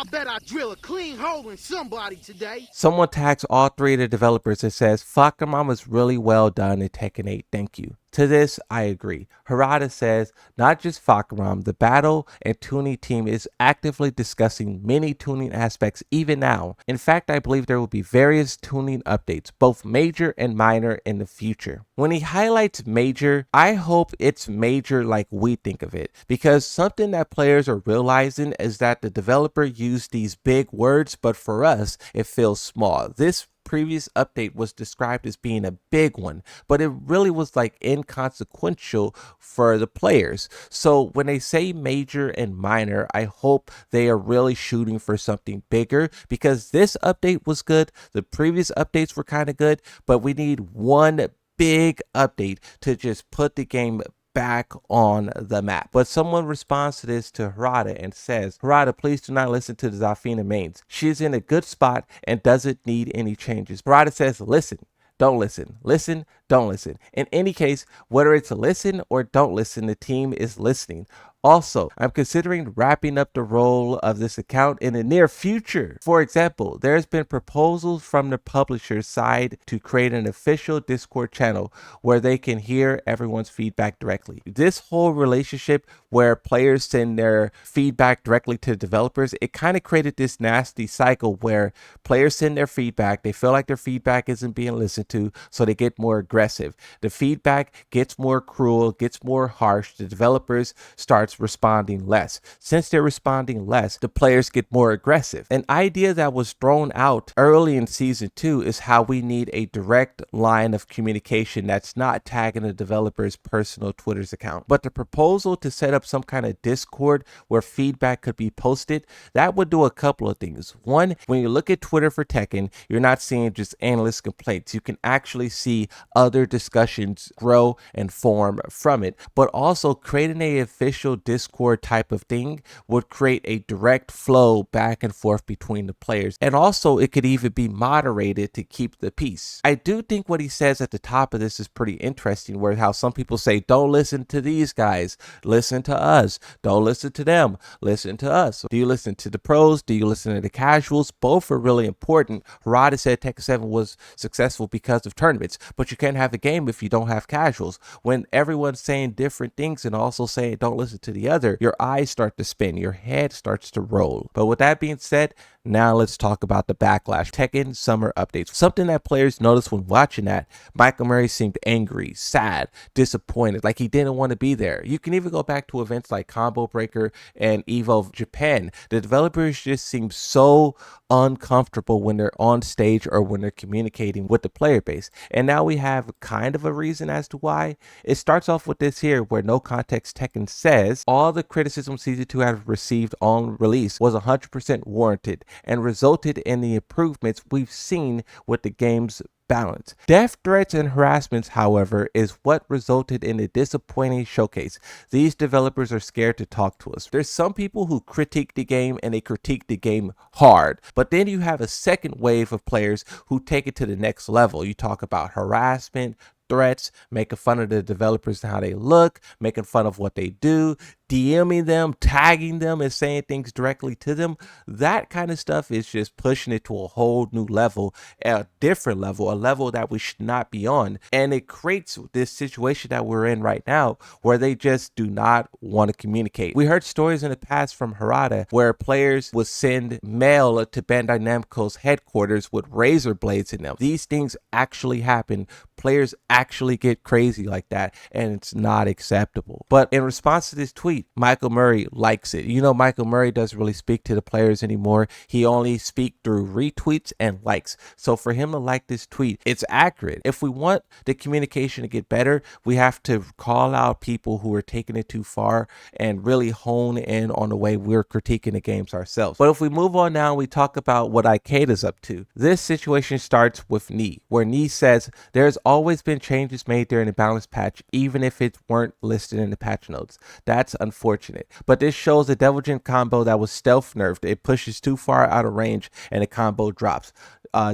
I bet I drill a clean hole in somebody today. Someone tags all three of the developers and says, Fakamam was really well done in Tekken 8, thank you. To this, I agree. Harada says, not just Fakamam, the battle and tuning team is actively discussing many tuning aspects even now. In fact, I believe there will be various tuning updates, both major and minor, in the future. When he highlights major, I hope it's major like we think of it, because something that players are realizing is that the developer used these big words, but for us, it feels small. This previous update was described as being a big one, but it really was like inconsequential for the players. So when they say major and minor, I hope they are really shooting for something bigger, because this update was good. The previous updates were kind of good, but we need one big update to just put the game back on the map. But someone responds to this to Harada and says, Harada, please do not listen to the Zafina mains. She's in a good spot and doesn't need any changes. Harada says, listen, don't listen. Listen, don't listen. In any case, whether it's a listen or don't listen, the team is listening. Also, I'm considering wrapping up the role of this account in the near future. For example, there's been proposals from the publisher's side to create an official Discord channel where they can hear everyone's feedback directly. This whole relationship where players send their feedback directly to developers, it kind of created this nasty cycle where players send their feedback, they feel like their feedback isn't being listened to, so they get more aggressive. The feedback gets more cruel, gets more harsh, the developers start responding less. Since they're responding less, the players get more aggressive. An idea that was thrown out early in season 2 is how we need a direct line of communication that's not tagging the developer's personal Twitter's account. But the proposal to set up some kind of Discord where feedback could be posted, that would do a couple of things. One, when you look at Twitter for Tekken, you're not seeing just endless complaints. You can actually see other discussions grow and form from it. But also creating an official Discord type of thing would create a direct flow back and forth between the players. And also it could even be moderated to keep the peace. I do think what he says at the top of this is pretty interesting, where how some people say, don't listen to these guys, listen to us. Don't listen to them, listen to us. Do you listen to the pros? Do you listen to the casuals? Both are really important. Harada said Tekken 7 was successful because of tournaments, but you can't have a game if you don't have casuals. When everyone's saying different things and also saying don't listen to the other, your eyes start to spin, your head starts to roll. But with that being said, now let's talk about the backlash. Tekken summer updates. Something that players noticed when watching that, Michael Murray seemed angry, sad, disappointed, like he didn't want to be there. You can even go back to events like Combo Breaker and Evo Japan. The developers just seem so uncomfortable when they're on stage or when they're communicating with the player base. And now we have kind of a reason as to why. It starts off with this here, where No Context Tekken says all the criticism Season 2 has received on release was 100% warranted and resulted in the improvements we've seen with the game's balance. Death threats and harassments, however, is what resulted in a disappointing showcase. These developers are scared to talk to us. There's some people who critique the game and they critique the game hard, but then you have a second wave of players who take it to the next level. You talk about harassment, threats, making fun of the developers and how they look, making fun of what they do, DMing them, tagging them, and saying things directly to them. That kind of stuff is just pushing it to a whole new level, a different level, a level that we should not be on. And it creates this situation that we're in right now where they just do not want to communicate. We heard stories in the past from Harada where players would send mail to Bandai Namco's headquarters with razor blades in them. These things actually happen. Players actually get crazy like that, and it's not acceptable. But in response to this tweet, Michael Murray likes it. You know, Michael Murray doesn't really speak to the players anymore. He only speaks through retweets and likes. So for him to like this tweet, it's accurate. If we want the communication to get better, we have to call out people who are taking it too far and really hone in on the way we're critiquing the games ourselves. But if we move on now, we talk about what Ikeda's up to. This situation starts with Knee, where Knee says there's always been changes made during the balance patch, even if it weren't listed in the patch notes. That's unfortunate. But this shows the Devil Jin combo that was stealth nerfed. It pushes too far out of range and the combo drops.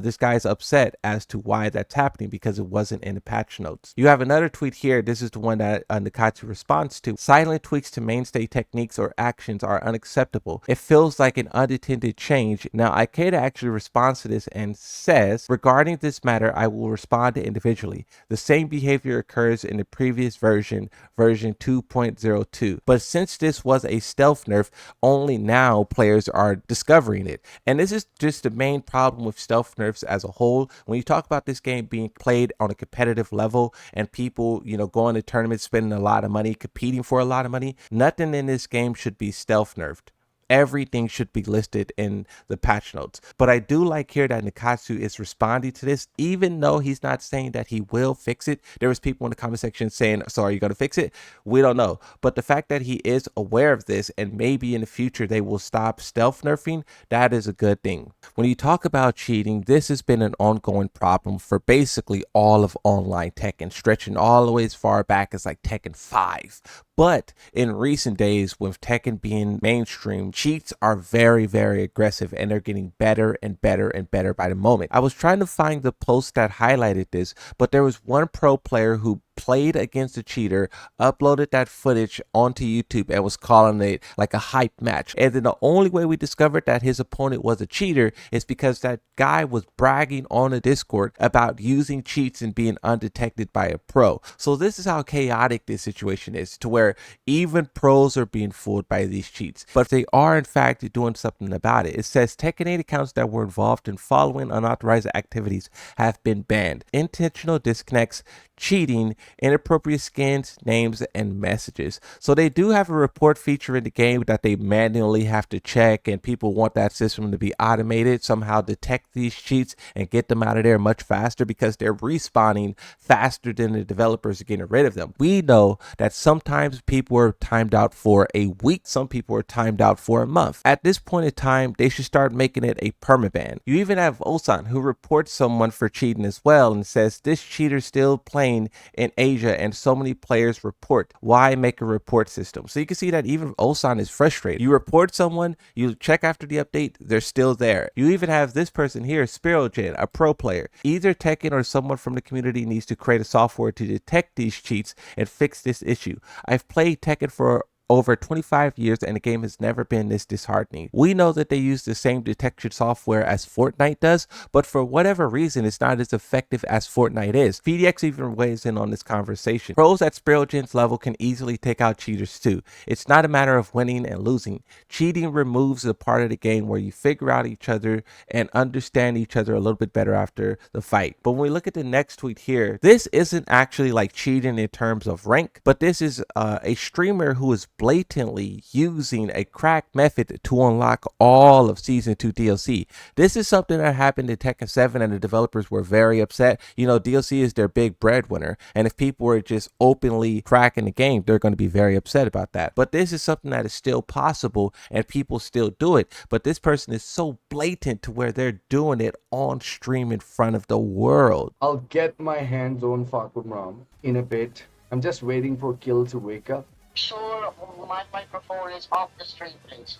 this guy's upset as to why that's happening because it wasn't in the patch notes. You have another tweet here. This is the one that Nakatsu responds to. Silent tweaks to mainstay techniques or actions are unacceptable. It feels like an unintended change. Now, Ikeda actually responds to this and says, regarding this matter, I will respond individually. The same behavior occurs in the previous version 2.02. But since this was a stealth nerf, only now players are discovering it. And this is just the main problem with stealth nerfs as a whole. When you talk about this game being played on a competitive level and people, going to tournaments, spending a lot of money, competing for a lot of money, nothing in this game should be stealth nerfed. Everything should be listed in the patch notes. But I do like here that Nakatsu is responding to this, even though he's not saying that he will fix it. There was people in the comment section saying, so are you going to fix it? We don't know. But the fact that he is aware of this and maybe in the future they will stop stealth nerfing, that is a good thing. When you talk about cheating, this has been an ongoing problem for basically all of online Tekken, stretching all the way as far back as like Tekken 5. But in recent days, with Tekken being mainstream, cheats are very, very aggressive and they're getting better and better and better by the moment. I was trying to find the post that highlighted this, but there was one pro player who played against a cheater, uploaded that footage onto YouTube and was calling it like a hype match. And then the only way we discovered that his opponent was a cheater is because that guy was bragging on the Discord about using cheats and being undetected by a pro. So this is how chaotic this situation is, to where even pros are being fooled by these cheats. But they are in fact doing something about it. It says Tekken 8 accounts that were involved in following unauthorized activities have been banned. Intentional disconnects, cheating, inappropriate skins, names, and messages. So they do have a report feature in the game that they manually have to check, and people want that system to be automated, somehow detect these cheats and get them out of there much faster because they're respawning faster than the developers are getting rid of them. We know that sometimes people are timed out for a week, some people are timed out for a month. At this point in time, they should start making it a permaban. You even have Osan, who reports someone for cheating as well and says this cheater still playing in Asia and so many players report. Why make a report system? So you can see that even Osan is frustrated. You report someone, you check after the update, they're still there. You even have this person here, Spirogen, a pro player. Either Tekken or someone from the community needs to create a software to detect these cheats and fix this issue. I've played Tekken for over 25 years and the game has never been this disheartening. We know that they use the same detection software as Fortnite does, but for whatever reason it's not as effective as Fortnite is. PDX even weighs in on this conversation. Pros at Spirogen's level can easily take out cheaters too. It's not a matter of winning and losing. Cheating removes the part of the game where you figure out each other and understand each other a little bit better after the fight. But when we look at the next tweet here, this isn't actually like cheating in terms of rank, but this is a streamer who is blatantly using a crack method to unlock all of Season 2 DLC. This is something that happened in Tekken 7 and the developers were very upset. DLC is their big breadwinner, and if people were just openly cracking the game, they're going to be very upset about that. But this is something that is still possible and people still do it. But this person is so blatant to where they're doing it on stream in front of the world. I'll get my hands on Fakumram in a bit. I'm just waiting for Kill to wake up. Sure, my microphone is off the stream, please.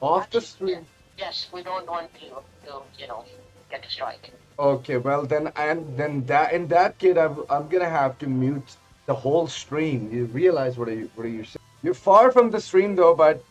Off the stream? Yes, we don't want you to, get a strike. Okay, well then, in that case, I'm gonna have to mute the whole stream. You realize what are you saying? You're far from the stream though, but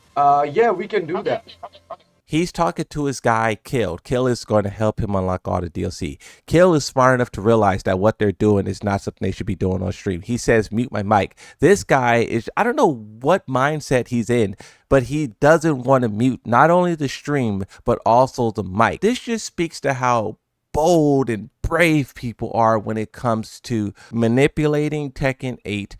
yeah, we can do that. Okay. He's talking to his guy, Kill. Kill is going to help him unlock all the DLC. Kill is smart enough to realize that what they're doing is not something they should be doing on stream. He says, mute my mic. This guy is, I don't know what mindset he's in, but he doesn't want to mute not only the stream, but also the mic. This just speaks to how bold and brave people are when it comes to manipulating Tekken 8